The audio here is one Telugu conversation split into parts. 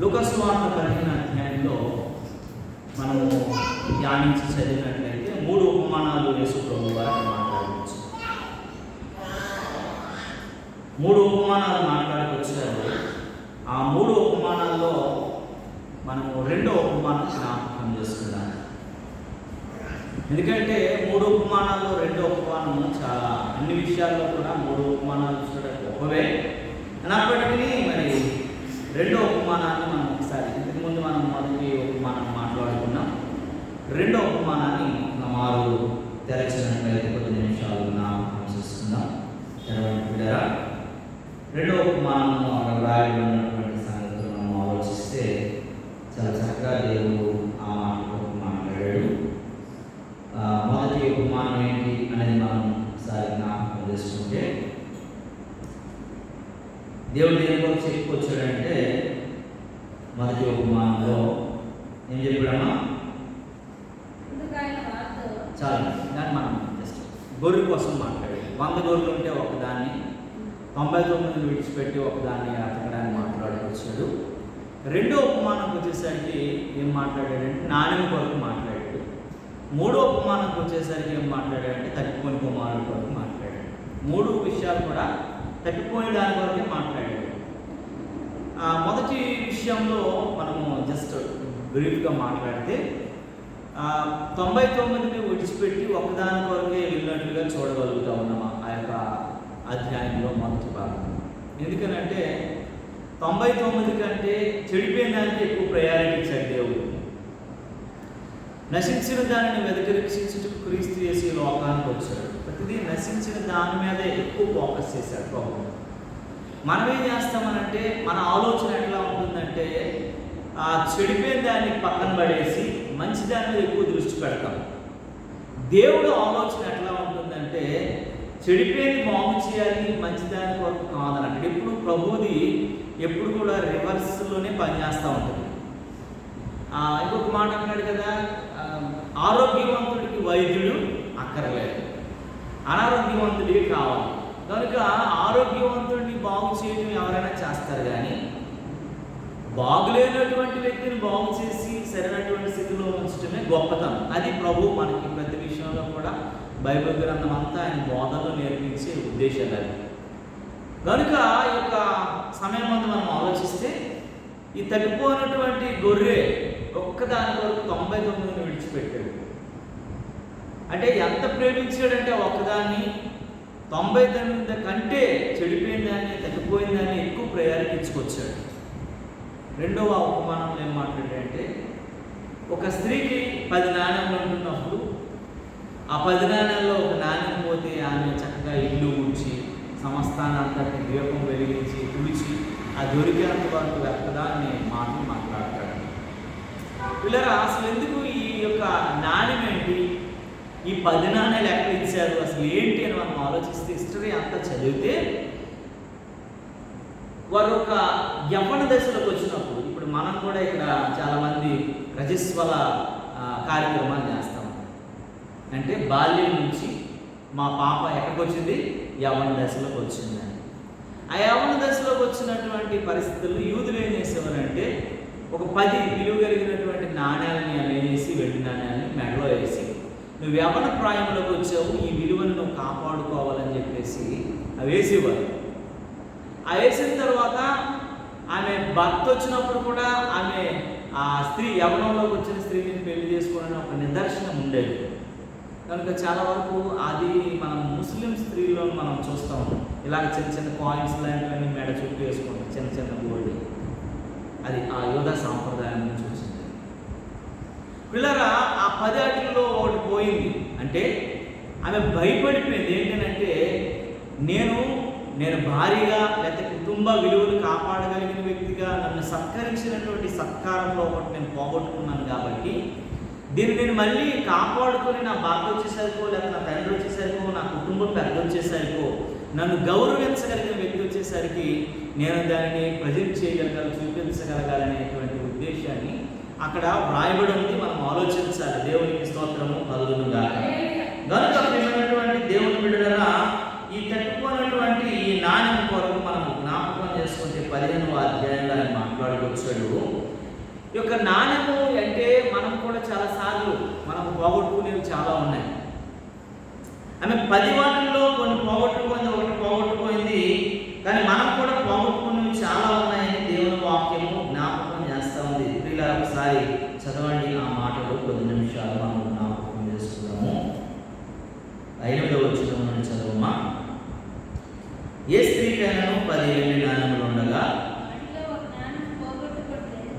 లూకా సువార్త 15వ అధ్యాయంలో మనము ధ్యానించి చదివినట్లయితే 3 ఉపమానాలు యేసు ప్రభువు వారు మాట్లాడవచ్చు. 3 ఉపమానాలు మాట్లాడుకొచ్చారు. ఆ 3 ఉపమానాల్లో మనము 2వ ఉపమానం జ్ఞాపకం చేసుకుందాం. ఎందుకంటే 3 ఉపమానాల్లో 2వ ఉపమానము చాలా అన్ని విషయాల్లో కూడా 3 ఉపమానాలు చూడడం గొప్పవే. అయినప్పటికీ మరి 2వ ఉపమానాన్ని మనం ఒకసారి ఇంతకుముందు మనం మొదటి ఉపమానం మాట్లాడుకున్నాం. 2వ ఉపమానాన్ని మారు తెరచినట్లయితే కొద్ది నిమిషాలు చూస్తున్నాం. బిడ్డరా, 2వ ఉపమానంలో అక్కడ రాయబడి ఉన్నటువంటి సంగతులు మనం ఆలోచిస్తే చాలా చక్కగా దేవుడు ఆ మాటలు మాట్లాడాడు. మొదటి ఉపమానం ఏంటి అనేది మనం ఒకసారి జ్ఞాపకం చేసుకుంటే, దేవుడు దేని కొరకు చెప్పుకొచ్చాడంటే మొదటి ఉపమానంలో ఏం చెప్పాడమ్మా? చాలు, దాన్ని మనం జస్ట్ గొర్రె కోసం మాట్లాడాడు. 100 గొర్రెలు ఉంటే ఒకదాన్ని, 99 విడిచిపెట్టి ఒకదాన్ని అతకడానికి మాట్లాడుకొచ్చాడు. 2వ ఉపమానంకి వచ్చేసరికి ఏం మాట్లాడాడంటే నాణ్యం కొరకు మాట్లాడాడు. 3వ ఉపమానంకి వచ్చేసరికి ఏం మాట్లాడాడంటే తప్పిపోయిన కుమారుడు కొరకు మాట్లాడాడు. 3 విషయాలు కూడా తప్పిపోయిన దాని కొరకే మాట్లాడాడు. మొదటి విషయంలో మనము జస్ట్ బ్రీఫ్గా మాట్లాడితే 99ని విడిచిపెట్టి ఒకదాని కొరకే వెళ్ళినట్లుగా చూడగలుగుతా ఉన్నాము ఆ యొక్క అధ్యాయంలో మొదటి భాగం. ఎందుకనంటే 99 కంటే చెడిపోయిన దానికి ఎక్కువ ప్రయారిటీ ఇచ్చాడు దేవుడు. నశించిన దానిని వెతికి రక్షించుటకు క్రీస్తు యేసు లోకానికి వచ్చాడు. ప్రతిదీ నశించిన దాని మీదే ఎక్కువ ఫోకస్ చేశాడు ప్రభువు. మనం ఏం చేస్తామనంటే మన ఆలోచన ఎట్లా ఉంటుందంటే ఆ చెడిపోయిన దాన్ని పక్కన పడేసి మంచి దాని మీద ఎక్కువ దృష్టి పెడతాం. దేవుడు ఆలోచన ఎట్లా ఉంటుందంటే చెడిపోయింది బాగు చేయాలి, మంచి దాని కొరకు కాదనంటే ఎప్పుడు ప్రభువుది ఎప్పుడు కూడా రివర్స్లోనే పనిచేస్తూ ఉంటుంది. ఇంకొక మాట అన్నాడు కదా, ఆరోగ్యవంతుడికి వైద్యుడు అక్కర్లేదు, అనారోగ్యవంతుడికి కావాలి. కనుక ఆరోగ్యవంతుడిని బాగు చేయడం ఎవరైనా చేస్తారు, కానీ బాగులేనటువంటి వ్యక్తిని బాగు చేసి సరైనటువంటి స్థితిలో ఉంచడమే గొప్పతనం. అది ప్రభు మనకి ప్రతి విషయంలో కూడా బైబిల్ గ్రంథం అంతా ఆయన బోధనలో నేర్పించే ఉద్దేశాలు అది. కనుక ఈ యొక్క సమయం ముందు మనం ఆలోచిస్తే ఈ తగ్గిపోయినటువంటి గొర్రె ఒక్కదాని వరకు 99ని విడిచిపెట్టాడు. అంటే ఎంత ప్రేమించాడంటే ఒక్కదాన్ని 99 కంటే చెడిపోయిన దాన్ని, తగ్గిపోయిన దాన్ని ఎక్కువ ప్రయారిటీ ఇచ్చుకొచ్చాడు. 2వ ఉపమానంలో ఏం మాట్లాడాడంటే ఒక స్త్రీకి 10 నాణ్యాలు ఉంటున్నప్పుడు ఆ 10 నాణ్యాల్లో ఒక నాణ్యం పోతే ఆమె చక్కగా ఇల్లు ఊడ్చి సమస్తాన్ని అంతటి దీపం వెలిగించి తుడిచి ఆ దొరికేంత వరకు వెతకదాన్ని మాట్లాడతాడు. పిల్లరా, అసలు ఎందుకు ఈ యొక్క నాణ్యం ఏంటి, ఈ 10 నాణ్యాలు ఎక్కడ ఇచ్చారు, అసలు ఏంటి అని మనం ఆలోచిస్తే హిస్టరీ అంతా చదివితే వారు ఒక యవ్వన దశలోకి వచ్చినప్పుడు, ఇప్పుడు మనం కూడా ఇక్కడ చాలామంది రజస్వల కార్యక్రమాలు చేస్తాం. అంటే బాల్యం నుంచి మా పాప ఎక్కడికి వచ్చింది, యవ్వన దశలోకి వచ్చిందని. ఆ యవ్వన దశలోకి వచ్చినటువంటి పరిస్థితుల్లో యూదులు ఏం చేసేవారంటే ఒక 10 విలువ కలిగినటువంటి నాణ్యాలని అవి వేసి, వెండి నాణ్యాలని మెడలో వేసి, నువ్వు యవ్వన ప్రాయంలోకి వచ్చావు, ఈ విలువను నువ్వు కాపాడుకోవాలని చెప్పేసి అవి వేసేవారు. ఆ వేసిన తర్వాత ఆమె భర్త వచ్చినప్పుడు కూడా ఆమె ఆ స్త్రీ యవ్వనంలోకి వచ్చిన స్త్రీని పెళ్లి చేసుకోవాలని ఒక నిదర్శనం ఉండేది. కనుక చాలా వరకు అది మనం ముస్లిం స్త్రీలో మనం చూస్తాం. ఇలాగ చిన్న చిన్న కాయిన్స్ లాంటివన్నీ మెడ చుట్టూ వేసుకుంటాం, చిన్న చిన్న గోల్డ్. అది ఆ యోధా సాంప్రదాయం నుంచి వచ్చింది. పిల్లరా, ఆ 10 ఆటల్లో ఒకటి పోయింది. అంటే ఆమె భయపడిపోయింది. ఏంటంటే నేను భారీగా లేకపోతే కుటుంబ విలువలు కాపాడగలిగిన వ్యక్తిగా నన్ను సత్కరించినటువంటి సత్కారంలో ఒకటి నేను పోగొట్టుకున్నాను, కాబట్టి దీన్ని నేను మళ్ళీ కాపాడుకొని నా భర్త వచ్చేసరికో, లేకపోతే నా తండ్రి వచ్చేసరికో, నా కుటుంబం పెద్ద వచ్చేసరికో, నన్ను గౌరవించగలిగిన వ్యక్తి వచ్చేసరికి నేను దానిని ప్రజెంట్ చేయగలగాలి, చూపించగలగాలనేటువంటి ఉద్దేశాన్ని అక్కడ వ్రాయబడి ఉంది. మనం ఆలోచించాలి. దేవునికి స్తోత్రము కలుగునుగా. కనుక ప్రియమైనటువంటి దేవుని బిడ్డలారా, ఈ తట్టుకున్నటువంటి ఈ నాణ్యం కొరకు మనం జ్ఞాపకం చేసుకుంటే 15వ అధ్యాయంలో ఆయన మాట్లాడుకొచ్చాడు. ఈ యొక్క నాణ్యము అంటే మనం కూడా చాలాసార్లు మనం పోగొట్టుకునేవి చాలా ఉన్నాయి. ఆమె 10 వాటిల్లో కొన్ని పోగొట్టుకుంది, ఒకటి పోగొట్టుకుంది. కానీ మనం కూడా పోగొట్టుకునేవి చాలా ఉన్నాయని దేవుని వాక్యము జ్ఞాపకం చేస్తూ ఉంది. ప్రియుల ఒకసారి చదవండి ఆ మాటలు, కొద్ది నిమిషాలు మనం జ్ఞాపకం చేసుకుందాము. 8వ వచనం నుండి చదవమా. ఏ స్త్రీకైనాను 10 వెండి నాణెములు ఉండగా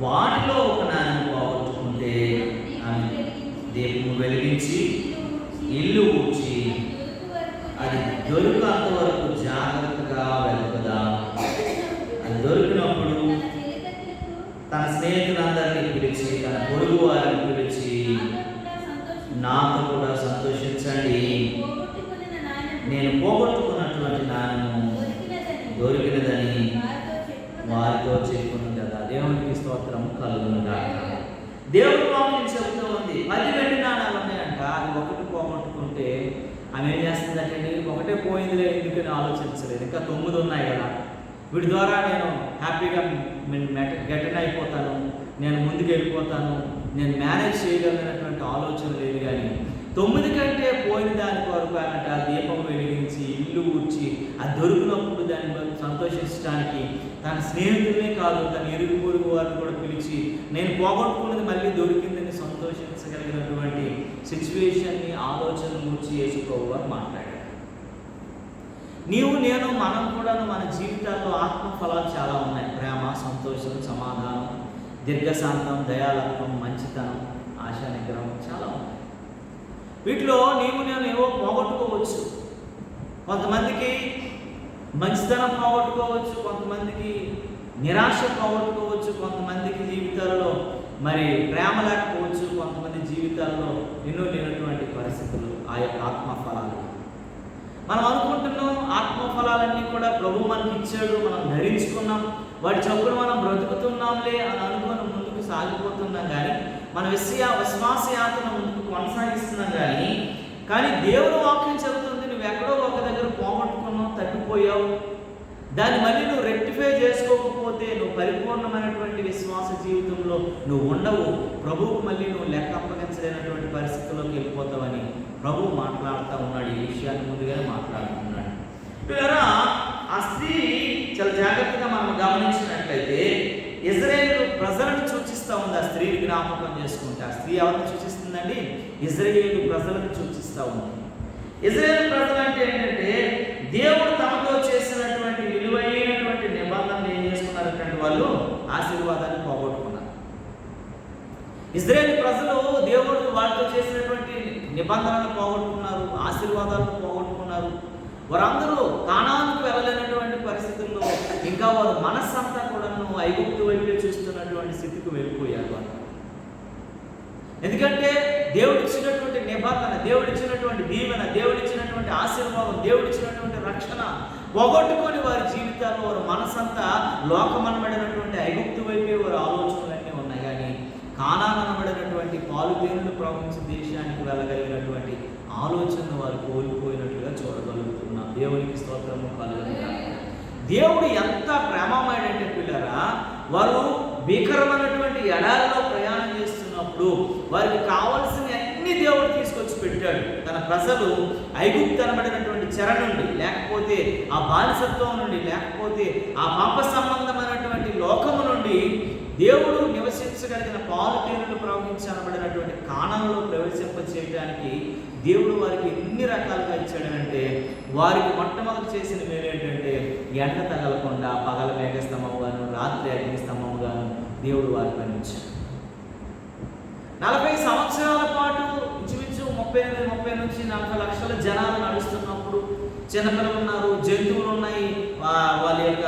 వాటిలో ఒక నాణెం పోగొట్టుకుంటే ఆమె దీపము వెలిగించి ఇల్లు ఊడ్చి అది దొరికేంత వరకు జాగ్రత్తగా వెలుగుదా. అది దొరికినప్పుడు తన స్నేహితులందరినీ పిలిచి, తన పొరుగు వారిని పిలిచి, నాతో కూడా సంతోషించండి, నేను పోగొట్టుకున్నటువంటి నాణ్యము దొరికినదని వారితో చెప్పును కదా. దేవునికి స్తోత్రం కలుగును గాక. దేవుడు వాక్యం చెబుతూ ఉంది, 10 వెండి నాణాలు ఉన్నాయంట. అది ఒకటి పోగొట్టుకుంటే ఆమె ఏం చేస్తుందంటే, ఒకటే పోయిందిలే ఎందుకని ఆలోచించలేదు, ఇంకా 9 ఉన్నాయి కదా, వీటి ద్వారా నేను హ్యాపీగా గెటన్ అయిపోతాను, నేను ముందుకు వెళ్ళిపోతాను, నేను మేనేజ్ చేయగలిగినటువంటి ఆలోచన లేదు. కానీ 9 కంటే పోయిన దాని కొరకు అన్నట దీపం వెలిగించి ఇల్లు ఊడ్చి అది దొరికినప్పుడు దాన్ని సంతోషించడానికి తన స్నేహితులనే కాదు, తన ఇరుగు పొరుగు వారిని కూడా పిలిచి నేను పోగొట్టుకున్నది మళ్ళీ దొరికిందని సంతోషించగలిగినటువంటి సిచ్యువేషన్ని, ఆలోచన గురించి యేసుప్రభువు మాట్లాడారు. నీవు నేను మనం కూడా మన జీవితాల్లో ఆత్మఫలాలు చాలా ఉన్నాయి. ప్రేమ, సంతోషం, సమాధానం, దీర్ఘశాంతం, దయాలత్వం, మంచితనం, ఆశా నిగ్రహం చాలా ఉన్నాయి. వీటిలో నీవు నేను ఏవో పోగొట్టుకోవచ్చు. కొంతమందికి మంచితనం పోగొట్టుకోవచ్చు, కొంతమందికి నిరాశ పోగొట్టుకోవచ్చు, కొంతమందికి జీవితాల్లో మరి ప్రేమ లేకపోవచ్చు, కొంతమంది జీవితాల్లో ఎన్నో లేనటువంటి పరిస్థితులు ఆ యొక్క ఆత్మఫలాలు. మనం అనుకుంటున్నాం ఆత్మఫలాలన్నీ కూడా ప్రభు మనకి ఇచ్చాడు, మనం ధరించుకున్నాం, వాటి చొప్పున మనం బ్రతుకుతున్నాంలే అని అనుకుని ముందుకు సాగిపోతున్నాం. కానీ మన విశ్వాస యాత్ర ముందుకు కొనసాగిస్తున్నాం. కానీ దేవుని వాక్యం చెబుతుంది, నువ్వు ఎక్కడో ఒక దగ్గర పోగొట్టుకున్నావు, తప్పిపోయావు, దాన్ని మళ్ళీ నువ్వు రెక్టిఫై చేసుకోకపోతే నువ్వు పరిపూర్ణమైనటువంటి విశ్వాస జీవితంలో నువ్వు ఉండవు, ప్రభువుకు మళ్ళీ నువ్వు లెక్క అప్పగించలేనటువంటి పరిస్థితుల్లోకి వెళ్ళిపోతావని ప్రభువు మాట్లాడుతూ ఉన్నాడు. ఈ విషయాన్ని ముందుగానే మాట్లాడుతున్నాడు. ఆ స్త్రీ చాలా జాగ్రత్తగా మనం గమనించినట్లయితే ఇజ్రాయేలు ప్రజలను సూచిస్తూ ఉంది. ఆ స్త్రీని జ్ఞాపకం చేసుకుంటే ఆ స్త్రీ ఎవరిని సూచిస్తుందండి? ఇజ్రాయేలు ప్రజలను సూచిస్తూ ఉంది. ఇజ్రాయేలు ప్రజలు అంటే ఏంటంటే దేవుడు తమతో చేసినటువంటి విలువైనటువంటి నిబంధనలు ఏం చేసుకున్నారంటే వాళ్ళు ఆశీర్వాదాన్ని పోగొట్టుకున్నారు. ఇజ్రాయేలు ప్రజలు దేవుడు వాళ్ళతో చేసినటువంటి నిబంధనలను పోగొట్టుకున్నారు, ఆశీర్వాదాలను పోగొట్టుకున్నారు. వారందరూ కానానుకు వెళ్ళలేనటువంటి పరిస్థితుల్లో ఇంకా వారు మనస్సంతా కూడా ఐగుప్తు వైపే చూస్తున్నటువంటి స్థితికి వెళ్ళిపోయారు. ఎందుకంటే దేవుడిచ్చినటువంటి నిబంధన, దేవుడిచ్చినటువంటి దీవెన, దేవుడిచ్చినటువంటి ఆశీర్వాదం, దేవుడిచ్చినటువంటి రక్షణ పోగొట్టుకొని వారి జీవితాల్లో వారి మనసంతా లోకమనబడినటువంటి ఐగుప్తు వైపే వారి ఆలోచనలన్నీ ఉన్నాయి. కానీ కానానబడినటువంటి పాలుతేనులు ప్రవహించే దేశానికి వెళ్ళగలిగినటువంటి ఆలోచన వారు కోల్పోయినట్లుగా చూడగలుగుతున్నాం. దేవునికి స్తోత్రము కలుగునుగా. దేవుడు ఎంత ప్రేమమయుడంటే పిల్లరా, వారు భీకరమైనటువంటి ఎడారిలో ప్రయాణం చేస్తున్నప్పుడు వారికి కావలసిన అన్ని దేవుడు తీసుకొచ్చి పెట్టాడు. తన ప్రజలు ఐగుప్తు అనబడినటువంటి చెర నుండి, లేకపోతే ఆ బానిసత్వం నుండి, లేకపోతే ఆ పాప సంబంధమైనటువంటి లోకము నుండి దేవుడు నివసించగలిగిన పాలుతేనులు ప్రవహించబడినటువంటి కానానులో ప్రవేశింప చేయడానికి దేవుడు వారికి ఎన్ని రకాలుగా ఇచ్చాడనంటే, వారికి మొట్టమొదటి చేసిన మేలు ఏంటంటే ఎండ తగలకుండా పగల మేఘస్తంభముగాను రాత్రి అగ్నిస్తంభముగాను దేవుడు వారి పని ఇచ్చాడు. 40 సంవత్సరాల పాటు ఇంచుమించు 30 నుంచి 40 లక్షల జనాలు నడుస్తున్నప్పుడు చిన్నపిల్లలు ఉన్నారు, జంతువులు ఉన్నాయి, వాళ్ళ యొక్క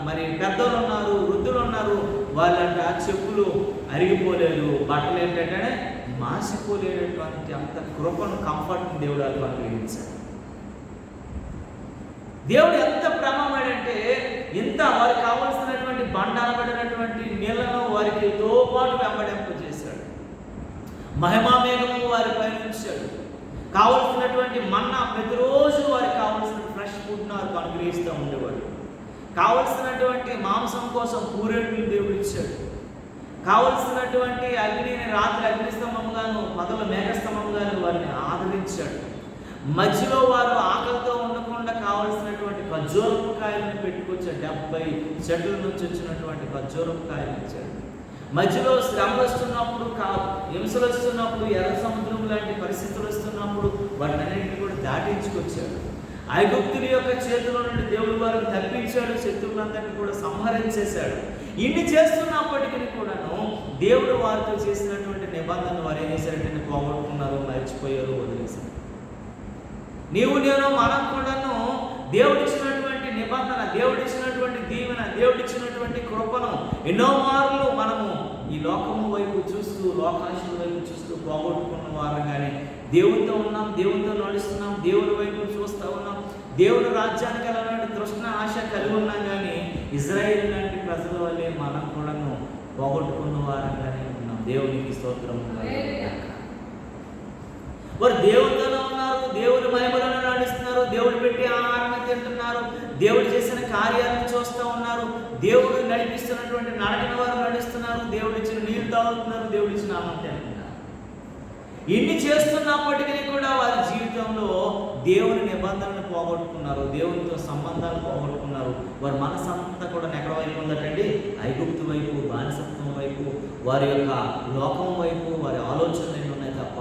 మరి పెద్దలు ఉన్నారు, వృద్ధులు ఉన్నారు. వాళ్ళంట చెప్పులు అరిగిపోలేదు, బట్టలు ఏంటంటే మాసిపోలేనటువంటి అంత కృపను, కంఫర్ట్ని దేవుడు అది అనుగ్రహించాడు. దేవుడు ఎంత ప్రేమమేడంటే ఇంత వారికి కావలసినటువంటి బండ అనబడినటువంటి నీళ్లను వారికి తోపాటు వెంబడింపజేశాడు. మహిమా మేఘము వారి పైన ఉంచాడు. కావలసినటువంటి మన్నా ప్రతిరోజు వారికి కావలసిన ఫ్రెష్ ఫుడ్ను వారికి అనుగ్రహిస్తూ ఉండేవాడు. కావలసినటువంటి మాంసం కోసం పూరేడుని దేవుడు ఇచ్చాడు. కావలసినటువంటి అగ్నిని రాత్రి అగ్నిస్తంభముగాను పగలు మేఘస్తంభముగాను వారిని ఆదరించాడు. మధ్యలో వారు ఆకలితో ఉండకుండా కావలసినటువంటి ఖర్జూరపు కాయలను పెట్టుకొచ్చాడు. 70 చెట్ల నుంచి వచ్చినటువంటి ఖర్జూరపు కాయలు ఇచ్చాడు. మధ్యలో శ్రమలు వస్తున్నప్పుడు, హింసలు వస్తున్నప్పుడు, ఎర్ర సముద్రం లాంటి పరిస్థితులు వస్తున్నప్పుడు వాటినన్నింటినీ కూడా దాటించుకొచ్చాడు. ఐగుప్తుల యొక్క చేతిలో నుండి దేవుడు వారిని తప్పించాడు, శత్రువులందరినీ కూడా సంహరించేశాడు. ఇన్ని చేస్తున్నప్పటికీ కూడాను దేవుడు వారితో చేసినటువంటి నిబంధన వారు ఏం చేశారంటే పోగొట్టుకున్నారు, మర్చిపోయారు, వదిలేశారు. నీవు నేను మనం కూడాను దేవుడిచ్చినటువంటి నిబంధన, దేవుడిచ్చినటువంటి దీవెన, దేవుడిచ్చినటువంటి కృపను ఎన్నో మార్లు మనము ఈ లోకము వైపు చూస్తూ, లోకాశుల వైపు చూస్తూ పోగొట్టుకున్న వారంగానే దేవునితో ఉన్నాం, దేవునితో నడుస్తున్నాం, దేవుని వైపు చూస్తూ ఉన్నాం, దేవుని రాజ్యానికి వెళ్ళాలంటే తృష్ణ ఆశ కలిగి ఉన్నాం. కానీ ఇజ్రాయేల్ లాంటి ప్రజల వల్లే మనం కూడాను పోగొట్టుకున్న వారంగానే ఉన్నాం. దేవునికి స్తోత్రం. వారు దేవునితోనే ఉన్నారు, దేవుని మహిమలను నడుస్తున్నారు, దేవుడు పెట్టి ఆహారం తింటున్నారు, దేవుడు చేసిన కార్యాలను చూస్తూ ఉన్నారు, దేవుడు నడిపిస్తున్నటువంటి నడకన వారు నడుస్తున్నారు, దేవుడు ఇచ్చిన నీళ్ళు తాగుతున్నారు, దేవుడు ఇచ్చిన ఆహారం తింటున్నారు. ఇన్ని చేస్తున్నప్పటికీ కూడా వారి జీవితంలో దేవుని నిబంధనలు పోగొట్టుకున్నారు, దేవునితో సంబంధాలు పోగొట్టుకున్నారు. వారి మనసంతా కూడా ఎక్కడ వైపు ఉందటండి? ఐగుప్తు వైపు, బానిసత్వం వైపు, వారి యొక్క లోకం వైపు వారి ఆలోచనలు ఉన్నాయి తప్ప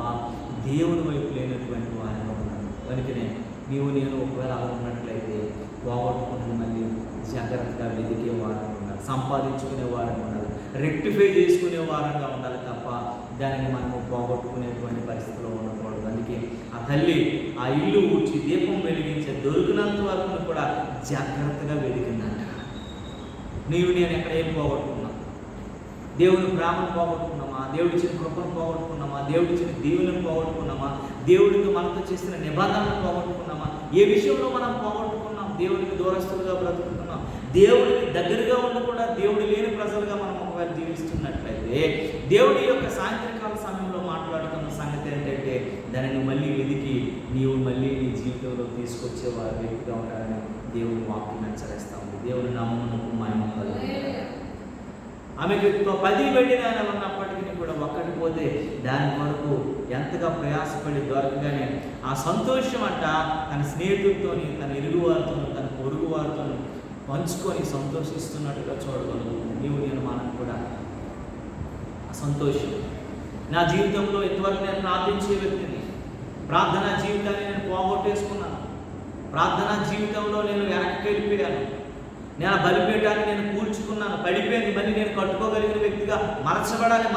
దేవుని వైపు లేనటువంటి వారిగా ఉన్నారు. కనుకనే నీవు నేను ఒకవేళ అలా ఉన్నట్లయితే పోగొట్టుకుని మళ్ళీ జాగ్రత్తగా వెతికే వారంగా ఉండాలి, సంపాదించుకునే వారంగా ఉండాలి, రెక్టిఫై చేసుకునే వారంగా ఉండాలి తప్ప దానిని మనము పోగొట్టుకునేటువంటి పరిస్థితిలో ఉండకూడదు. అందుకే ఆ తల్లి ఆ ఇల్లు ఊడ్చి దీపం వెలిగించే దొరికినంత వరకు కూడా జాగ్రత్తగా వెలిగిందంట. నీవు నేను ఎక్కడ ఏం పోగొట్టుకున్నా? దేవుని ప్రేమను పోగొట్టుకున్నామా? దేవుడిచ్చిన కృపను పోగొట్టుకున్నామా? దేవుడిచ్చిన దీవులను పోగొట్టుకున్నామా? దేవుడితో మనతో చేసిన నిబంధనలు పోగొట్టుకున్నామా? ఏ విషయంలో మనం పోగొట్టుకున్నాం? దేవుడికి దూరస్తులుగా బ్రతుకుతున్నాం, దేవుడికి దగ్గరగా ఉండి కూడా దేవుడు లేని ప్రజలుగా మనం ఒకవేళ జీవిస్తున్నట్లయితే దేవుడి యొక్క సాయంత్రకాల సమయంలో మాట్లాడుతున్న సంగతి ఏంటంటే దానిని మళ్ళీ వెతికి నీవు మళ్ళీ నీ జీవితంలో తీసుకొచ్చే వారి వ్యక్తిగా ఉంటారని దేవుని వాక్యం హెచ్చరిస్తా ఉంది. దేవుని నామమునకు మహిమ కలుగును. ఆమెకు 10 వెండి నాణాలు ఉన్నప్పటికీ కూడా ఒక్కటి పోతే దాని కొరకు ఎంతగా ప్రయాసపడి దొరకగానే ఆ సంతోషం అంట తన స్నేహితులతోని, తన ఇరుగు వారితో, తన పొరుగు వారితో పంచుకొని సంతోషిస్తున్నట్టుగా చూడగలుగుతుంది. నీవు నేను మనం కూడా ఆ సంతోషం. నా జీవితంలో ఇంతవరకు నేను ప్రార్థించే వ్యక్తిని, ప్రార్థనా జీవితాన్ని నేను పోగొట్టేసుకున్నాను, ప్రార్థనా జీవితంలో నేను వెనక్కి వెళ్ళిపోయాను, నేను బలిపీఠాన్ని నేను కూల్చుకున్నాను, పడిపోయింది, మళ్ళీ నేను కట్టుకోగలిగిన వ్యక్తిగా మార్చబడాలి.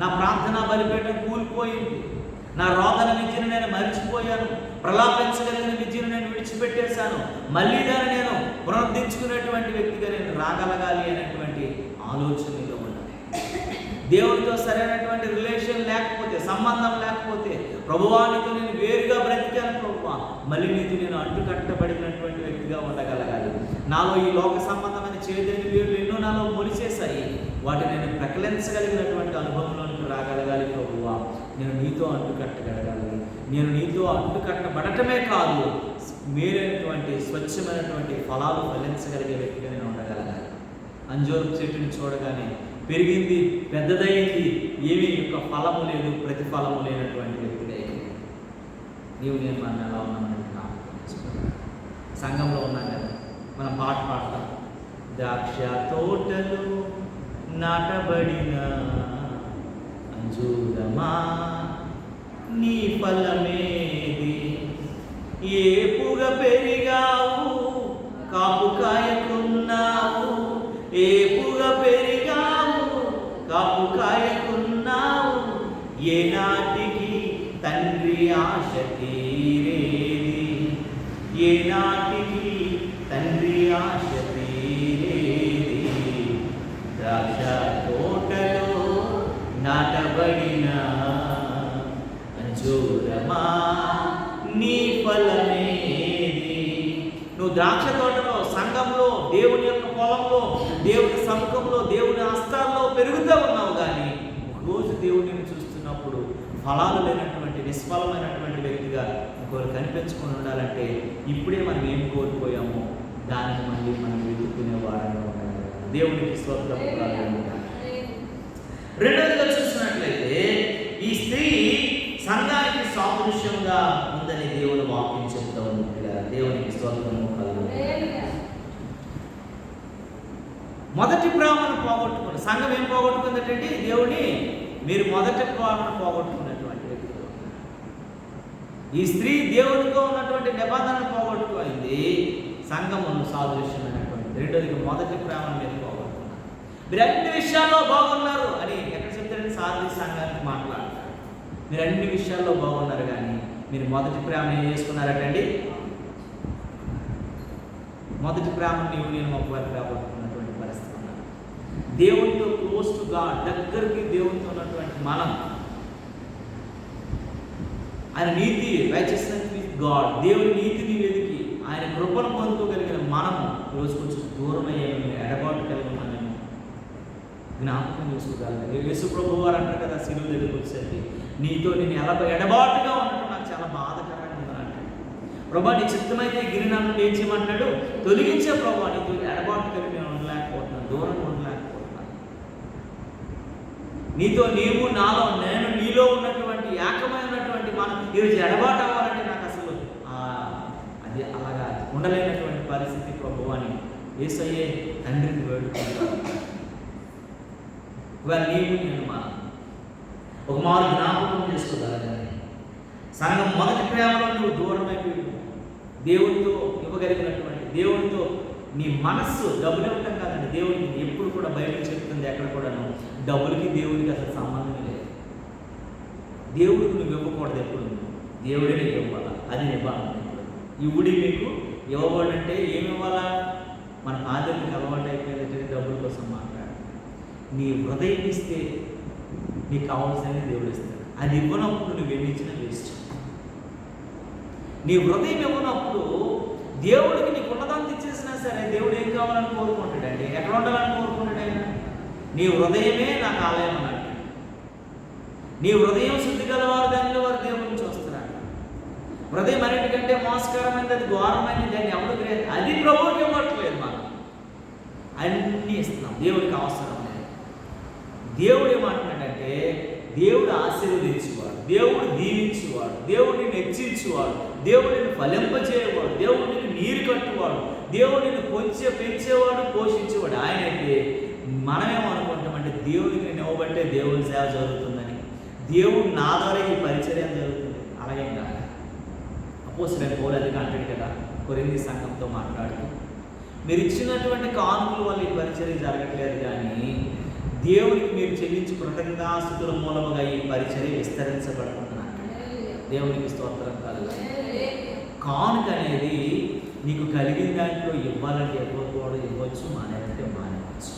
నా ప్రార్థనా బలిపీఠం కూలిపోయింది, నా రోదన విద్యను నేను మరిచిపోయాను, ప్రలాపించగలిగిన విద్యను నేను విడిచిపెట్టేశాను, మళ్ళీ దాన్ని నేను పునరుద్ధరించుకునేటువంటి వ్యక్తిగా నేను రాగలగాలి అనేటువంటి ఆలోచనలో ఉండాలి. దేవుడితో సరైనటువంటి రిలేషన్ లేకపోతే, సంబంధం లేకపోతే, ప్రభువానితో నేను వేరుగా బ్రతికాను ప్రభువా, మళ్ళీ నీకు నేను అడ్డుకట్టబడినటువంటి వ్యక్తిగా ఉండగలగాలి. నాలో ఈ లోక సంబంధమైన చేదేని వేర్లు ఎన్నో నాలో మొలిచేశాయి, వాటిని నేను ప్రకటించగలిగినటువంటి అనుభవంలోనికి రాగలగాలి ప్రభువా. నేను నీతో అంటుకట్టగలగాలి, నేను నీతో అంటుకట్టబడటమే కాదు మేలైనటువంటి స్వచ్ఛమైనటువంటి ఫలాలు ఫలించగలిగే వ్యక్తిగా నేను ఉండగలగాలి. అంజూరు చెట్టుని చూడగానే పెరిగింది, పెద్దదయ్యింది, ఏమీ యొక్క ఫలము లేదు, ప్రతిఫలము లేనటువంటి వ్యక్తిగా అయింది. నీవు నేను మనం ఎలా ఉన్నామని సంఘంలో ఉన్నాం కదా, మనం పాట పాడతాం. ద్రాక్ష తోటలు నాటబడిన అంజూరమా నీ ఫలమేది, ఏపుగా పెరిగావు కాపు కాయకున్నావు, ఏపుగా పెరిగావు కాపు కాయకున్నావు, ఏనాటికి తండ్రి ఆశ తీరేది, ఏనాటికి తండ్రి ఆశ తీరేది. ద్రాక్ష తోటలో నాటబడిన అంజూరమా నీ ఫలమేది. నువ్వు ద్రాక్ష తోటలో, సంఘంలో, దేవుని యొక్క పొలంలో, దేవుని సముఖంలో, దేవుని హస్తాల్లో పెరుగుతూ ఉన్నావు. కానీ ఒకరోజు దేవుడిని చూస్తున్నప్పుడు ఫలాలు లేనటువంటి నిష్ఫలమైనటువంటి వ్యక్తిగా ఇంకొకరు కనిపించుకొని ఉండాలంటే ఇప్పుడే మనం ఏం కోల్పోయామో దానిని మళ్ళీ మనం వెతుక్కునే వారంగా ఉండాలి. దేవునికి స్తోత్రం. రెండవదిగా చూసినట్లయితే ఈ స్త్రీ సంఘానికి సాదృశ్యంగా ఉందని దేవుని వాక్యం చెప్తా ఉంది. దేవునికి స్తోత్రము కలుగును. మొదటి ప్రేమను పోగొట్టుకుని సంఘం ఏం పోగొట్టుకుందంటే దేవుని మీరు మొదటి ప్రేమను పోగొట్టుకున్నటువంటి వ్యక్తులు. ఈ స్త్రీ దేవునితో ఉన్నటువంటి నిబంధనను పోగొట్టుకుంది. సంఘమును సాదృశ్యమైనటువంటి రెండోదిగా మొదటి ప్రేమను మీరు పోగొట్టుకున్నారు. మీరు అన్ని విషయాల్లో బాగున్నారు అని ఎక్కడ చెప్తారంటే సాధి సంఘానికి మాట్లాడతారు. మీరు అన్ని విషయాల్లో బాగున్నారు కానీ మీరు మొదటి ప్రేమను ఏం చేసుకున్నారటండి? మొదటి ప్రేమను నేను ఒకవేళ పోగొట్టుకున్నటువంటి పరిస్థితి ఉన్నారు. దేవునితో క్లోజ్ టు గాడ్, దగ్గరికి దేవునితో ఉన్నటువంటి మనం, ఆయన నీతి రైచియస్నెస్ విత్ గాడ్, దేవుని నీతిని వెతికి ఆయన కృపను పొందుకోగలిగిన మనము ఈరోజు కొంచెం దూరం అయ్యాము, ఎడబాటు కలిగి ఉన్నామేమో జ్ఞాపకం చేసుకోగలరు. యేసు ప్రభు వారు అంటారు కదా శిలువ దగ్గరికి వచ్చేసరికి, నీతో నేను ఎడబాటుగా ఉండటం నాకు చాలా బాధకరంగా ఉందని. ప్రభా నీ చిత్తమైతే గిరినా నుండి ఏం చేయమంటాడు? తొలగించే ప్రభా, నీతో ఎడబాటు కలిగి నేను ఉండలేకపోతున్నాను, దూరంగా ఉండలేకపోతున్నాను. నీతో నీవు నాలో నేను నీలో ఉన్నటువంటి ఏకమైనటువంటి మనం ఈరోజు ఎడబాటు అవ్వాలంటే నాకు అసలు అది అలాగా ఉండలేనటువంటి పరిస్థితి ప్రభు అని యేసయ్యే తండ్రిని వేడుకుంటాను. ఇవాళ నీవు నేను మనం ఒక మారు జ్ఞాపకం చేసుకోగలగాలి. సంఘం మొదటి ప్రేమలో నువ్వు దూరం అయిపోయి దేవునితో ఇవ్వగలిగినటువంటి దేవునితో నీ మనస్సు డబ్బులు ఇవ్వటం కాదండి. దేవుడికి ఎప్పుడు కూడా బైబిల్ చెప్తుంది ఎక్కడ కూడాను డబ్బులకి దేవుడికి అసలు సంబంధం లేదు. దేవుడికి నువ్వు ఇవ్వకూడదు, ఎప్పుడు దేవుడే నీకు ఇవ్వాలా, అది ఇవ్వాలి. ఇవుడి మీకు ఇవ్వబడంటే ఏమి ఇవ్వాలా? మన ఆదరణకి అలవాటు అయిపోయిందంటే డబ్బుల కోసం మాట్లాడు. నీ హృదయం ఇస్తే నీకు కావాల్సిన దేవుడు ఇస్తాడు. అది ఇవ్వనప్పుడు నువ్వు ఎన్నిచ్చినా వేస్ట్. నీ హృదయం ఇవ్వనప్పుడు దేవుడికి నీకు ఉన్నదాన్ని ఇచ్చేసినా సరే దేవుడు ఏం కావాలని కోరుకుంటాడండి? ఎక్కడ ఉండాలని కోరుకుంటాడు ఆయన? నీ హృదయమే నాకు ఆలయం అన్నట్టు. నీ హృదయం శుద్ధి గలవారు దానిలో వారు దేవుడిని చూస్తున్నాడు. హృదయం అన్నిటికంటే మోసకరమైనది, అది ఘోరమైనది, దాన్ని ఎవరు గ్రహించాలి? అది ప్రభువుకి ఇవ్వట్లేదు. మనం అన్నీ ఇస్తున్నాం, దేవుడికి అవసరం లేదు. దేవుడు ఏమంటున్నాడంటే దేవుడు ఆశీర్వదించేవాడు, దేవుడు దీవించేవాడు, దేవుడిని హెచ్చించేవాడు, దేవుడిని ఫలింపజేయవాడు, దేవుడిని నీరు కట్టువాడు, దేవుడిని పెంచేవాడు, పోషించేవాడు ఆయన. అయితే మనమేమనుకుంటామంటే దేవుడికి నేను ఇవ్వబట్టే దేవుని సేవ జరుగుతుందని, దేవుడు నా ద్వారా ఈ పరిచర్యం జరుగుతుంది. అలాగే కాదు. అపోస్తలుడైన పౌలు అది అంటాడు కదా కొరింథీ సంఘంతో మాట్లాడుతూ, మీరు ఇచ్చినటువంటి కానుకల వల్ల ఈ పరిచర్య జరగట్లేదు కానీ దేవుడికి మీరు చెల్లించి కృతజ్ఞతాస్తుతుల మూలముగా ఈ పరిచర్య విస్తరించబడుతున్నాను. దేవునికి స్తోత్రం కలుగుతుంది. కానుక అనేది నీకు కలిగిన దాంట్లో ఇవ్వాలంటే ఇవ్వకూడదు, ఇవ్వచ్చు, మానేదంటే మానేవచ్చు.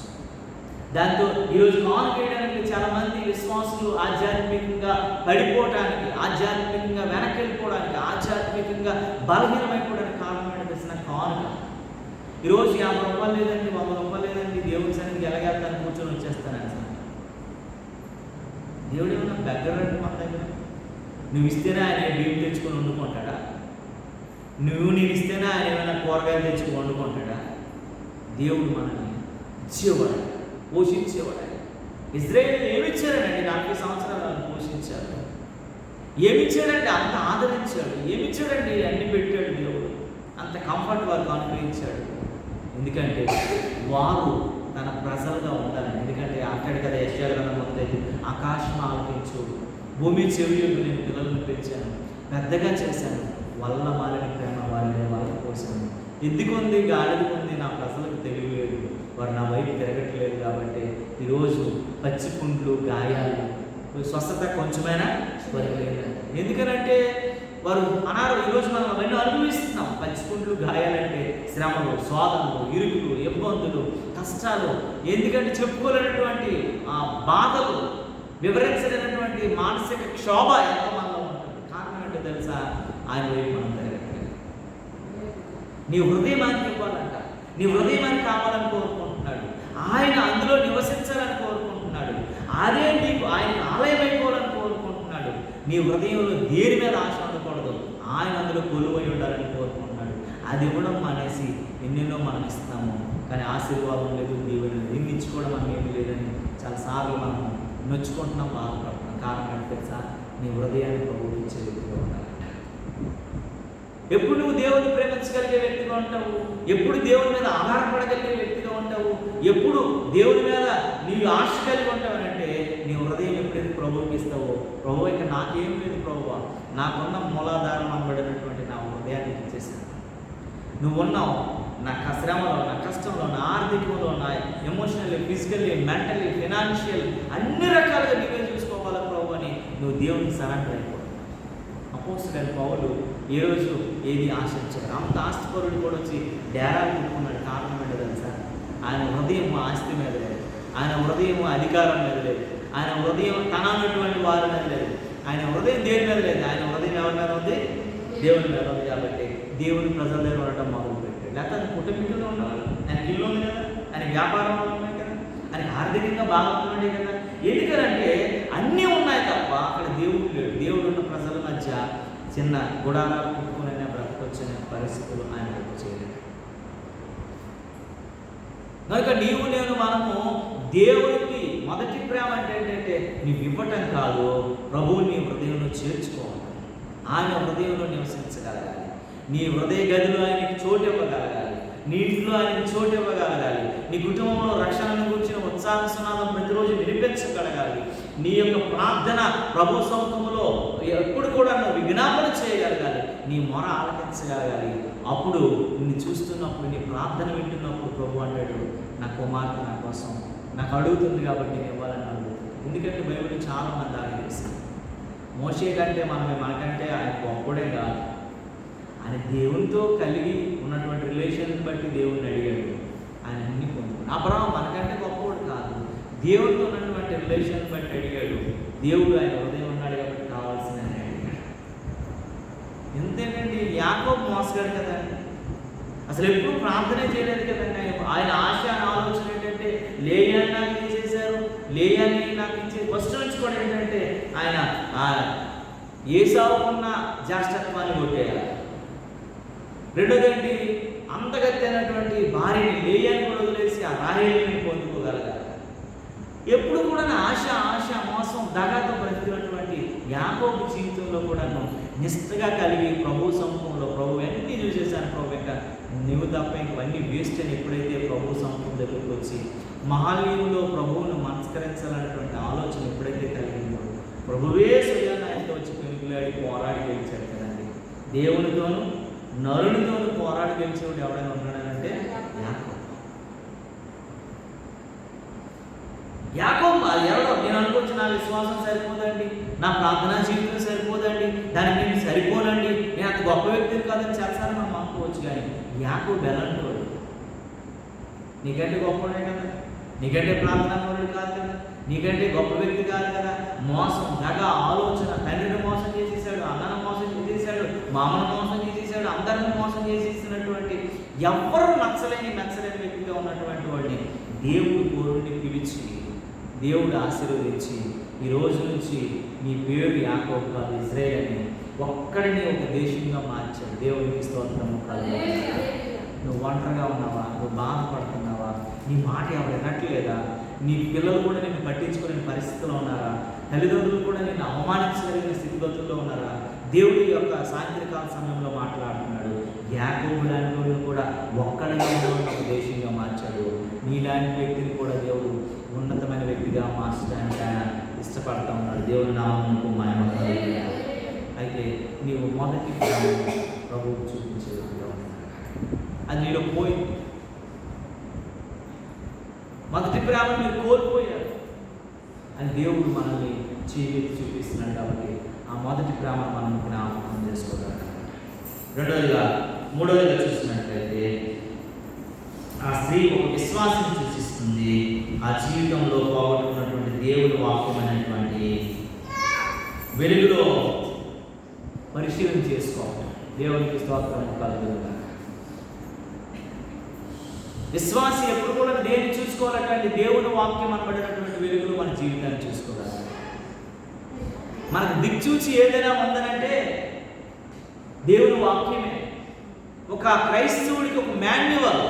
దాంతో ఈరోజు కానుక వేయడానికి చాలామంది విశ్వాసులు ఆధ్యాత్మికంగా పడిపోవటానికి, ఆధ్యాత్మికంగా వెనక్కి వెళ్ళిపోవడానికి, ఆధ్యాత్మికంగా బలహీనమైపోవడానికి కారణమైన తెలిసిన కానుక. ఈరోజు 50 రూపాయలు లేదండి, 100 రూపాయలు లేదండి, దేవుడి సన్నిధికి ఎలాగేస్తాను కూర్చొని వచ్చేస్తాను సార్. దేవుడు ఏమన్నా దగ్గరండి మన దగ్గర? నువ్వు ఇస్తేనే ఆయన బియ్యం తెచ్చుకొని వండుకుంటాడా? నేను ఇస్తేనే ఆయన ఏమైనా కూరగాయలు తెచ్చుకొని వండుకుంటాడా? దేవుడు మనల్ని ఇచ్చేవాడు, పోషించేవాడు. ఇజ్రాయేల్ ఏమిచ్చారండి? 40 సంవత్సరాలు పోషించారు. ఏమిచ్చాడండి? అంత ఆదరించాడు. ఏమిచ్చాడండి? అన్ని పెట్టాడు దేవుడు. అంత కంఫర్ట్ వారికి అనుగ్రహించాడు. ఎందుకంటే వారు తన ప్రజలుగా ఉండాలని. ఎందుకంటే అక్కడి కదా యెషయా గ్రంథం మొదలైతే ఆకాశం ఆలకించు, భూమి చెవియొగ్గు, నేను పిల్లలను పెంచాను, పెద్దగా చేశాను, వల్ల మాలిన ప్రేమ వారిని వాళ్ళకి పోసాను. ఎద్దుకుంది, గాడిదకుంది, నా ప్రజలకు తెలియలేదు, వారు నా వైపు తిరగట్లేదు. కాబట్టి ఈరోజు పచ్చి పుండ్లు, గాయాలు, స్వస్థత కొంచెమైనా వారికి లేదు. ఎందుకనంటే వారు అన్నారు. ఈరోజు మనం అవన్నీ అనుభవిస్తున్నాం. పచ్చిపుండ్లు, గాయాలంటే శ్రమలు, శోధనలు, ఇరుకులు, ఇబ్బందులు, కష్టాలు, ఎందుకంటే చెప్పుకోలేనటువంటి ఆ బాధలు, వివరించలేనటువంటి మానసిక క్షోభ ఎంత మనలో ఉంటుంది. కారణం ఏంటో తెలుసా? ఆయన వైపు మనం తిరగట్లేదు. నీ హృదయానికి ఇవ్వాలంట, నీ హృదయాన్ని కావాలని కోరుకుంటున్నాడు ఆయన, అందులో నివసించాలని కోరుకుంటున్నాడు. అదే నీకు ఆయన ఆలయం అయిపోవాలని కోరుకుంటున్నాడు. నీ హృదయంలో దేని మీద ఆశ ఉండకూడదు, ఆయన అందులో కొలువై ఉండాలని కోరుకుంటున్నాడు. అది ఇవ్వడం మానేసి ఎన్నెన్నో మనం ఇస్తున్నాము, కానీ ఆశీర్వాదం లేదు, దేవుని నిందించుకోవడం అని ఏమీ లేదని చాలాసార్లు మనం నొచ్చుకుంటున్నాం, బాధపడుతున్నాం. కారణం అంటే సార్ నీ హృదయాన్ని ప్రభువుకి ఇచ్చే వ్యక్తిగా ఉండాలి. ఎప్పుడు నువ్వు దేవుని ప్రేమించగలిగే వ్యక్తిగా ఉంటావు, ఎప్పుడు దేవుని మీద ఆధారపడగలిగే వ్యక్తిగా ఉంటావు, ఎప్పుడు దేవుని మీద నీవు ఆశ కలిగి ఉంటావనంటే నీ హృదయం ఎప్పుడైతే ప్రభువుకి ఇస్తావో, ప్రభు ఇక నాకేం లేదు ప్రభువా, నాకున్న మూలాధారం అనబడినటువంటి నా హృదయాన్ని ఇచ్చేసాను. నువ్వు ఉన్నావు నా శ్రమలో, నా కష్టంలో, నా ఆర్థికంలో, నా ఎమోషనల్లీ, ఫిజికల్లీ, మెంటల్లీ, ఫినాన్షియల్ అన్ని రకాలుగా నీవే చూసుకోవాలి ప్రభు అని నువ్వు దేవునికి సరెండర్ అయిపోతావు. అపోస్తలుడైన పౌలు ఏ రోజు ఏది ఆశించాడు, అంత ఆస్తిపరుడు కూడా వచ్చి డేరాలు పెట్టుకున్నాడు. కారణం ఏంటో తెలుసా? ఆయన హృదయం ఆస్తి మీద లేదు, ఆయన హృదయం అధికారం మీద లేదు, ఆయన హృదయం తన ఉన్నటువంటి వారి మీద లేదు, ఆయన హృదయం దేవుని మీద లేదు, ఆయన హృదయం ఎవరి మీద ఉంది? దేవుని మీద ఉంది. కాబట్టి దేవుని ప్రజల దగ్గర ఉండటం మొదలుపెట్టాడు. లేకపోతే ఆయన కుటుంబీకులు ఉండవాలి, ఆయనకి ఇల్లు ఉంది కదా, ఆయన వ్యాపారం ఉన్నాయి కదా, ఆయనకి ఆర్థికంగా బాగా ఉన్నాడే కదా. ఎందుకనంటే అన్నీ ఉన్నాయి తప్ప అక్కడ దేవుడు లేడు. దేవుడు ఉన్న ప్రజల మధ్య చిన్న గుడారాలు పుట్టుకునే బ్రతకొచ్చిన పరిస్థితులు ఆయన చేయలేదు. కనుక నీవు నేను మనము దేవుడికి మొదటి ప్రేమ అంటే ఏంటంటే నీవు ఇవ్వటం కాదు, ప్రభువు నీ హృదయంలో చేర్చుకోవాలి, ఆయన హృదయంలో నివసించగలగాలి, నీ హృదయ గదిలో ఆయనకి చోటు ఇవ్వగలగాలి, నీ ఇంట్లో ఆయనకి చోటు ఇవ్వగలగాలి, నీ కుటుంబంలో రక్షణను కూర్చిన ఉత్సాహ సునాదం ప్రతిరోజు వినిపించగలగాలి, నీ యొక్క ప్రార్థన ప్రభు సముఖంలో ఎప్పుడు కూడా నువ్వు విజ్ఞాపన చేయగలగాలి, నీ మొర ఆలకించగలగాలి. అప్పుడు నిన్ను చూస్తున్నప్పుడు, నీ ప్రార్థన వింటున్నప్పుడు ప్రభు అంటాడు, నా కుమార్తె నా కోసం నాకు అడుగుతుంది కాబట్టి నేను ఇవ్వాలని అడుగుతుంది. ఎందుకంటే బైబిల్ చాలా మంది ఆలోచిస్తుంది. మోషే కంటే మనకంటే ఆయన గొప్పడే కాదు, ఆయన దేవునితో కలిగి ఉన్నటువంటి రిలేషన్ బట్టి దేవుడిని అడిగాడు, ఆయన అన్ని పొందుకున్నాడు. అబ్రహాము మనకంటే గొప్పవాడు కాదు, దేవుడితో ఉన్నటువంటి రిలేషన్ బట్టి అడిగాడు. దేవుడు ఆయన హృదయం ఉన్నాడు కాబట్టి కావాల్సిన అడిగాడు. ఎంతేనండి, యాకోబు మోసగాడు కదండి, అసలు ఎప్పుడు ప్రార్థనే చేయలేదు కదండి. ఆయన ఆశ ఆలోచన ఏంటంటే లేయాన్ని నాకు తీసేశారు, లేయాన్ని నాకు ఇచ్చేది. ఫస్ట్ నుంచి కూడా ఏంటంటే ఆయన ఏసావుకున్న జ్యేష్ఠత్వాన్ని కొట్టేయాలి. రెండోది ఏంటి, అంతగత్తైనటువంటి భార్యని లేయాన్ని కూడా వదిలేసి ఆ రాహేలుని పొందుకోగలగాలి. ఎప్పుడు కూడా ఆశ మోసం దగాతో బ్రతికినటువంటి యాకోబు జీవితంలో కూడా నిష్ఠగా కలిగి ప్రభు సముఖంలో ప్రభు అన్నీ చూసేసాను, ప్రభు ఇంకా నువ్వు తప్ప ఇంకవన్నీ వేస్ట్ అని ఎప్పుడైతే ప్రభు సముఖం దగ్గరికి వచ్చి మహాలీవులో ప్రభువును మనస్కరించాలనేటువంటి ఆలోచన ఎప్పుడైతే కలిగిందో ప్రభువే స్వయాన్ని ఆయనతో వచ్చి పెనుగులాడి పోరాడి గెలిచాడు కదండి. దేవునితోనూ నరునితోనూ పోరాడి గెలిచేవాడు ఎవడైనా ఉన్నాడంటే యాకోబు. అది ఎవడో నేను అనుకోవచ్చు, నా విశ్వాసం సరిపోదండి, నా ప్రార్థనా జీవితం సరిపోదండి, దానికి నేను సరిపోనండి, నేను అంత గొప్ప వ్యక్తిని కాదని చేస్తాను మనం అనుకోవచ్చు. కానీ యాకోబు ఎలాంటోడు? నీకంటే గొప్పవాడే కదా, నీకంటే ప్రార్థనాపరుడు కాదు కదా, నీకంటే గొప్ప వ్యక్తి కాదు కదా. మోసం, దగ, ఆలోచన, తండ్రిని మోసం చేసేసాడు, అన్నను మోసం చేసేసాడు, మామను మోసం చేసేసాడు, అందరిని మోసం చేసేసినటువంటి ఎవ్వరూ మెచ్చలేని వ్యక్తిగా ఉన్నటువంటి వాడిని దేవుడు కోరుని పిలిచి, దేవుడు ఆశీర్వదించి ఈ రోజు నుంచి నీ పేరు యాకోబు కాదు ఇజ్రాయేల్ అని ఒక్కడిని ఒక దేశంగా మార్చాడు. దేవునికి స్తోత్రము కాదు. నువ్వు ఒంటరిగా ఉన్నావా? నువ్వు బాధపడుతున్నావా? నీ మాట ఎవరు వినట్లేదా? నీ పిల్లలు కూడా నిన్ను పట్టించుకునే పరిస్థితిలో ఉన్నారా? తల్లిదండ్రులు కూడా నిన్ను అవమానించగలిగిన స్థితిగతుల్లో ఉన్నారా? దేవుడి యొక్క సాయంత్రకాల సమయంలో మాట్లాడుతున్నాడు. యాకోబు లాంటి వాళ్ళు కూడా ఒక్కడిగా ఒక దేశంగా మార్చాడు. నీలాంటి వ్యక్తిని కూడా దేవుడు ఉన్నతమైన వ్యక్తిగా మార్చడానికి ఆయన ఇష్టపడతా ఉన్నాడు. దేవుని నామమునకు మహిమ కలుగును. అయితే నీవు మొదటి ప్రభువు చూపించే వ్యక్తిగా ఉన్నాడు. అది నీలో పోయింది. మొదటి ప్రేమను మీరు కోల్పోయారు అని దేవుడు మనల్ని చేతి చూపిస్తున్నాడు. కాబట్టి ఆ మొదటి ప్రేమను మనం జ్ఞాపకం చేసుకోగలం. మూడవదిగా చూసినట్లయితే ఆ స్త్రీ ఒక విశ్వాసం సూచిస్తుంది. ఆ జీవితంలో పోగొట్టుకున్నటువంటి దేవుడి వాక్యమైనటువంటి వెలుగులో పరిశీలన చేసుకోవాలి. దేవునికి స్తోత్రం కలుగుతుంది. విశ్వాసి ఎప్పుడు కూడా దేన్ని చూసుకోవాలంటే దేవుని వాక్యం అనబడినటువంటి వెలుగులో మన జీవితాన్ని చూసుకోవాలి. మనకు దిక్చూచి ఏదైనా ఉందనంటే దేవుని వాక్యమే. ఒక క్రైస్తవుడికి ఒక మాన్యువల్.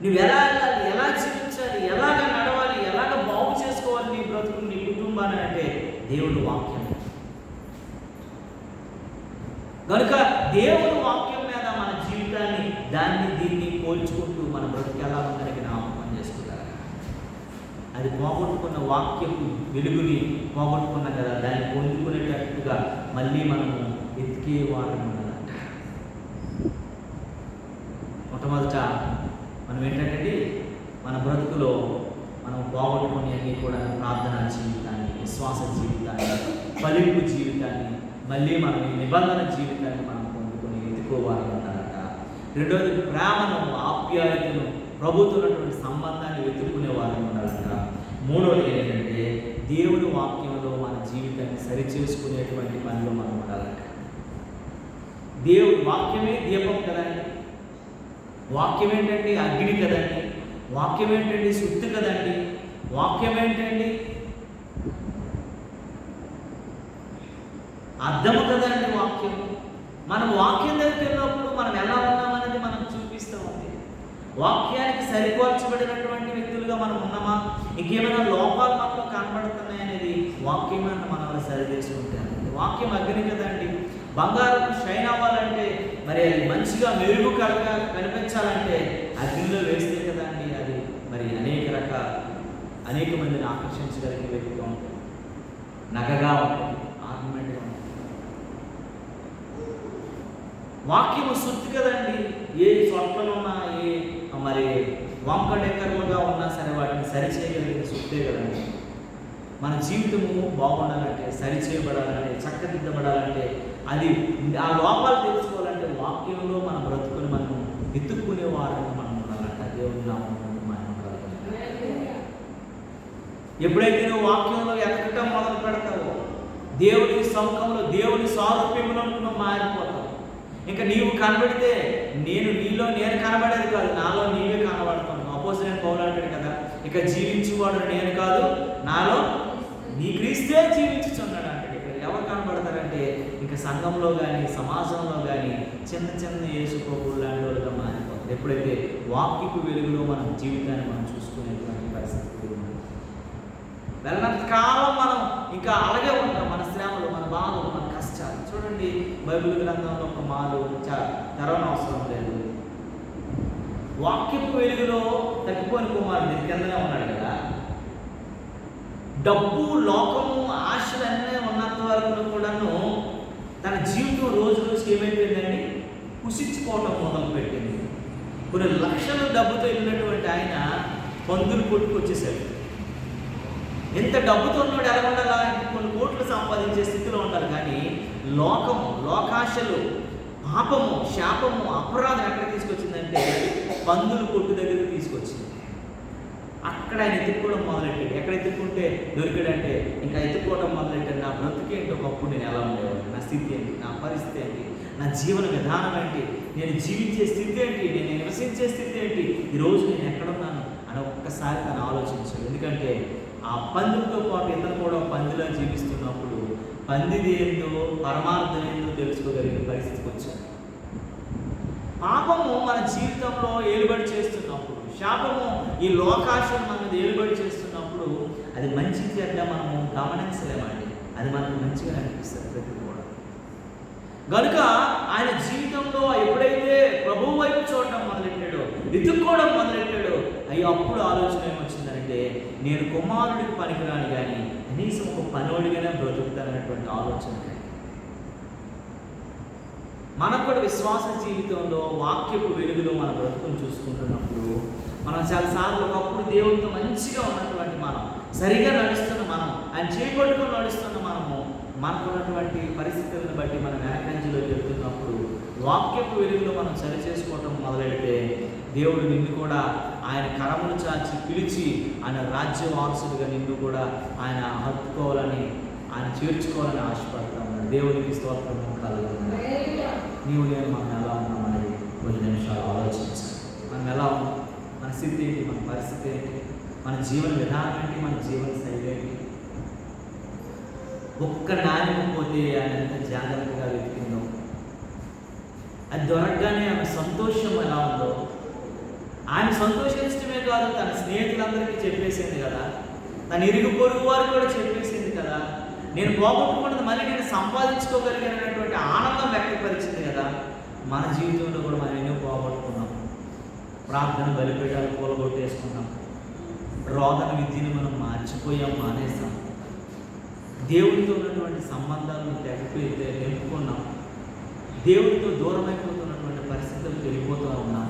నువ్వు ఎలా వెళ్ళాలి, ఎలా జీవించాలి, ఎలాగ నడవాలి, ఎలాగ బాగు చేసుకోవాలి నీ బ్రతుకు, నీ కుటుంబాన్ని అంటే దేవుడు వాక్యం. కనుక దేవుడు వాక్యం మీద మన జీవితాన్ని దాన్ని దీన్ని పోల్చుకుంటూ మన బ్రతుకు ఎలా ఉందని జ్ఞాపకం చేసుకుంటారు. అది పోగొట్టుకున్న వాక్యపు వెలుగుని పోగొట్టుకున్నాం కదా, దాన్ని పొందుకునేటట్టుగా మళ్ళీ మనము ఎతికేవారు ఉండాలంట. మొట్టమొదట మనం ఏంటంటే మన బ్రతుకులో మనం పోగొట్టుకునే అన్నీ కూడా ప్రార్థనా జీవితాన్ని, విశ్వాస జీవితాన్ని, ఫలింపు జీవితాన్ని, మళ్ళీ మనం ఈ నిబంధన జీవితాన్ని మనం పొందుకొని ఎదుకోవాలి ఉండాలట. రెండవది ప్రేమను, ఆప్యాయతను, ప్రభుత్వమైనటువంటి సంబంధాన్ని వెతుక్కునే వారు ఉండాలట. మూడవది ఏంటంటే దేవుని వాక్యంలో మన జీవితాన్ని సరిచేసుకునేటువంటి పనిలో మనం ఉండాలట. దేవుడి వాక్యమే దీపం కదండి, వాక్యం ఏంటండి అగ్ని కదండి, వాక్యం ఏంటండి శుద్ధి కదండి, వాక్యం ఏంటండి అర్థము కదండి వాక్యం. మనం వాక్యం దగ్గరికి వెళ్ళినప్పుడు మనం ఎలా ఉన్నామనేది మనం చూపిస్తూ ఉంది. వాక్యానికి సరిపోల్చబడినటువంటి వ్యక్తులుగా మనం ఉన్నామా, ఇంకేమైనా లోపాలు మనలో కనబడుతున్నాయి అనేది వాక్యం మనం సరి చేసుకుంటాం. వాక్యం అగ్ని కదండి. బంగారం షైన్ అవ్వాలంటే, మరి అది మంచిగా మెరుగు కనిపించాలంటే అగ్నిలో వేస్తే కదండి అది మరి అనేక మందిని ఆకర్షించగలిగే వ్యక్తిగా ఉంటుంది, నగగా ఉంటుంది, ఆర్నమెంట్గా ఉంటుంది. వాక్యము శుద్ధి కదండి. ఏ చోట్లలో ఉన్నా, ఏ మరి వంకడెక్కర్లుగా ఉన్నా సరే వాటిని సరిచేయగలిగిన శుద్ధే కదండి. మన జీవితము బాగుండాలంటే, సరిచేయబడాలంటే, చక్కదిద్దబడాలంటే, అది ఆ లోపాలు తెలుసుకోవాలంటే వాక్యంలో మన బ్రతుకుని మనం ఎత్తుక్కునే వారిని మనం ఉండాలంట. దేవుని నామమున మహిమ కలుగును. ఎప్పుడైతే నువ్వు వాక్యంలో ఎక్కడం మొదలు పెడతావో, దేవుని సముఖంలో, దేవుని సారూప్యంలో నువ్వు మారిపోతావు. ఇంకా నీవు కనబడితే నేను కనబడేది కాదు, నాలో నీవే కనబడతాను. అపోజిట్ పౌలు అంటాడు కదా, ఇక జీవించేవాడు నేను కాదు, నాలో నీ క్రీస్తే జీవించుచున్నాడు అంటాడు. ఇక్కడ ఎవరు కనబడతారంటే ఇంకా సంఘంలో కానీ సమాజంలో కానీ చిన్న యేసు ప్రభువు లాంటి వాళ్ళుగా మారిపోతారు. ఎప్పుడైతే వాక్యపు వెలుగులో మనం జీవితాన్ని మనం చూసుకునేటువంటి పరిస్థితి వెళ్ళినంత కాలం మనం ఇంకా అలాగే ఉంటాం. మన శ్రమలు, మన బాధలు, మన కష్టాలు చూడండి. బైబిల్ గ్రంథంలో ఒక మాలు తెరవన అవసరం లేదు. వాక్యపు వెలుగులో తగ్గిపోయిన కుమారుడు కిందనే ఉన్నాడు కదా. డబ్బు, లోకము, ఆశలు అన్నీ ఉన్నంత వరకు కూడాను తన జీవితం రోజు రోజుకి ఏమైపోయిందండి, కుషించుకోవటం మొదలుపెట్టింది. కొన్ని లక్షల డబ్బుతో వెళ్ళినటువంటి ఆయన పందులు కొట్టుకొచ్చేసాడు. ఎంత డబ్బుతో ఉన్నాడు ఎలా ఉండాలా, కొన్ని కోట్లు సంపాదించే స్థితిలో ఉంటారు. కానీ లోకము, లోకాశలు, పాపము, శాపము, అపరాధం ఎక్కడ తీసుకొచ్చిందంటే పందులు కొట్టు దగ్గరికి తీసుకొచ్చింది. అక్కడ ఆయన ఎత్తుక్కోవడం మొదలెట్టాడు. ఎక్కడ ఎత్తుక్కుంటే దొరికాడంటే ఇంకా ఎత్తుక్కోవడం మొదలెట్టాడు. నా బ్రతుకేంటి, ఒకప్పుడు నేను ఎలా ఉండేవాడు, నా స్థితి ఏంటి, నా పరిస్థితి ఏంటి, నా జీవన విధానం ఏంటి, నేను జీవించే స్థితి ఏంటి, నేను నివసించే స్థితి ఏంటి, ఈరోజు నేను ఎక్కడున్నాను అని ఒక్కసారి తను ఆలోచించాడు. ఎందుకంటే ఆ పందులతో పాటు ఇతను కూడా పందిలో జీవిస్తున్నప్పుడు పందిది ఏందో పరమార్థం ఏందో తెలుసుకోగలిగిన పరిస్థితికి వచ్చాడు. పాపము మన జీవితంలో ఏలుబడి చేస్తున్నప్పుడు, శాపము ఈ లోకాశను మన మీద ఏలుబడి చేస్తున్నప్పుడు అది మంచి చెడ్డ మనము గమనించలేమండి. అది మనకు మంచిగా అనిపిస్తుంది ప్రతి కూడా. కనుక ఆయన జీవితంలో ఎప్పుడైతే ప్రభువు వైపు చూడటం మొదలెట్టాడో, వెతుక్కోవడం మొదలెట్టాడో, అప్పుడు ఆలోచన ఏమొచ్చిందంటే నేను కుమారుడికి పనికిరాని కానీ కనీసం ఒక పనోడిగానే బ్రతుకుతాననేటువంటి ఆలోచన. మనకు కూడా విశ్వాస జీవితంలో వాక్యపు వెలుగులో మన బ్రతుకును చూసుకుంటున్నప్పుడు మనం చాలాసార్లు ఒకప్పుడు దేవుడితో మంచిగా ఉన్నటువంటి మనం, సరిగా నడుస్తున్న మనం, ఆయన చేపట్టుకుని నడుస్తున్న మనము, మనకున్నటువంటి పరిస్థితులను బట్టి మనం వెనకంజలోకి వెళ్తున్నప్పుడు వాక్యపు వెలుగులో మనం సరి చేసుకోవటం మొదలెడితే దేవుడు నిన్ను కూడా ఆయన కరములు చాచి పిలిచి ఆయన రాజ్య వారసుడిగా నిన్ను కూడా ఆయన హత్తుకోవాలని, ఆయన చేర్చుకోవాలని ఆశపడతాం. దేవునికి స్తోత్రము కలుగుతుంది. నీవు నేను మనం ఎలా ఉన్నామనేది కొన్ని నిమిషాలు ఆలోచించాలి. మనం ఎలా ఉన్నాం, మన స్థితి ఏంటి, మన పరిస్థితి ఏంటి, మన జీవన విధానం ఏంటి, మన జీవన శైలి ఏంటి. ఒక్క నాణ్యం పోతే ఆయన ఎంత జాగ్రత్తగా వెతికిందో, అది దొరకగానే ఆమె సంతోషం ఎలా ఉందో, ఆమె సంతోషించడమే కాదు, తన స్నేహితులందరికీ చెప్పేసింది కదా, తన ఇరుగు పొరుగు వారు కూడా చెప్పేసింది కదా, నేను పోగొట్టుకున్నది మళ్ళీ నేను సంపాదించుకోగలిగినటువంటి ఆనందం వ్యక్తపరిచింది కదా. మన జీవితంలో కూడా మనం ఎన్నో పోగొట్టుకున్నాం. ప్రార్థన బలిపీఠాలు కూలగొట్టేసుకున్నాం, రోదన విద్యను మనం మర్చిపోయాం, మానేసాం, దేవుడితో ఉన్నటువంటి సంబంధాలను తెంపుకున్నాం, దేవుడితో దూరం అయిపోతున్నటువంటి పరిస్థితులకు వెళ్ళిపోతూ ఉన్నాం.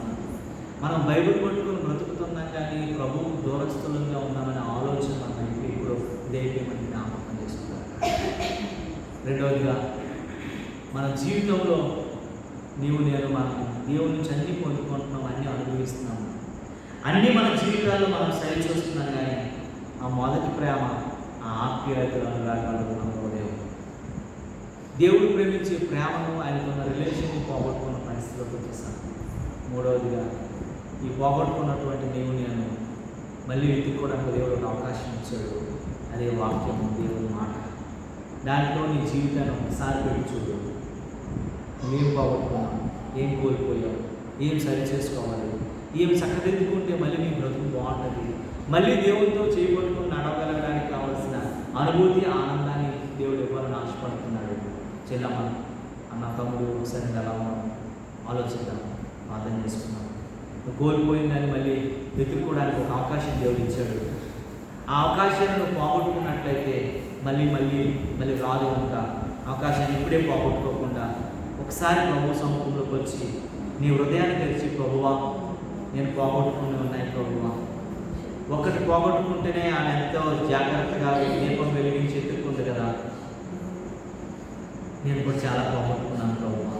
మనం బైబిల్ పట్టుకొని బ్రతుకుతున్నాం కానీ ప్రభువు దూరస్తులంగా ఉన్నామనే ఆలోచన మనకి ఇప్పుడు దేవుడి మనకి జ్ఞాపకం చేసుకుంటాం. రెండవదిగా మన జీవితంలో నేను మనం దేవుడి నుంచి అన్నీ పొందుకుంటున్నాం, అన్నీ అనుభవిస్తున్నాము, అన్నీ మన జీవితాల్లో మనం సరి చూస్తున్నాం, కానీ ఆ మొదటి ప్రేమ, ఆ ఆప్యాయతలు, అనురాగాలు మనలో లేవు. దేవుడు ప్రేమించే ప్రేమను, ఆయనకున్న రిలేషన్ని పోగొట్టుకున్న పరిస్థితిలోకి వచ్చేసాను. మూడవదిగా ఈ పోగొట్టుకున్నటువంటి నేను మళ్ళీ వెతుక్కోవడానికి దేవుడు ఒక అవకాశం ఇచ్చాడు. అదే వాక్యం, దేవుడి మాట. దాంట్లో నీ జీవితాన్ని ఒకసారి పెట్టి చూడు. ఏం పోగొట్టుకున్నావు, ఏం కోల్పోయావు, ఏం సరి చేసుకోవాలి, ఏం చక్కదిద్దుకుంటే మళ్ళీ నీ బ్రతుకు బాగుంటుంది, మళ్ళీ దేవుడితో చేయబట్టుకుని నడవగలగడానికి కావాల్సిన అనుభూతి, ఆనందాన్ని దేవుడు ఇవ్వాలని ఆశపడుతున్నాడు. చెల్లమ్మ, అన్న, తమ్ముడు, ఒకసారి ఎలా ఉన్నాం ఆలోచిద్దాం, ప్రార్థన చేసుకున్నాం. కోల్పోయిందని మళ్ళీ వెతుక్కోవడానికి ఒక అవకాశం దేవుడు ఇచ్చాడు. ఆ అవకాశాన్ని నువ్వు పోగొట్టుకున్నట్లయితే మళ్ళీ రాదు కనుక అవకాశాన్ని ఇప్పుడే పోగొట్టుకోకుండా ఒకసారి ప్రభు సముఖంలోకి వచ్చి నీ హృదయాన్ని తెరిచి, ప్రభువా నేను పోగొట్టుకుని ఉన్నాయి ప్రభువా. ఒకటి పోగొట్టుకుంటేనే ఆమె ఎంతో జాగ్రత్తగా దీపం వెలిగించి ఎత్తుక్కుంది కదా, నేను కూడా చాలా పోగొట్టుకున్నాను ప్రభువా,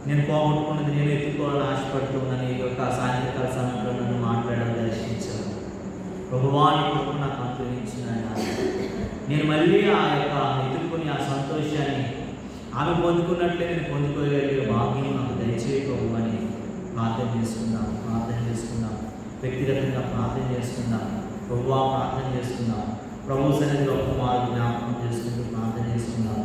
నేను పోగొట్టుకున్నది నేను ఎత్తుకోవాలని ఆశపడుతున్నాను. ఈ యొక్క సాయంత్రకాల సమయంలో నన్ను మాట్లాడడం దర్శించాను ప్రభువా, నీ కృప నాకు అనుగ్రహించిన నేను మళ్ళీ ఆ యొక్క ఎత్తుకుని ఆ సంతోషాన్ని ఆమె పొందుకున్నట్లే నేను పొందుకోగలిగే భాగ్యం నాకు దయచేయి ప్రభు అని ప్రార్థన చేసుకుందాం. వ్యక్తిగతంగా ప్రార్థన చేసుకుందాం. ప్రభువా ప్రార్థన చేసుకుందాం. ప్రభు సన్నిధిలో ఒక జ్ఞాపకం చేసుకుంటూ ప్రార్థన చేసుకుందాం.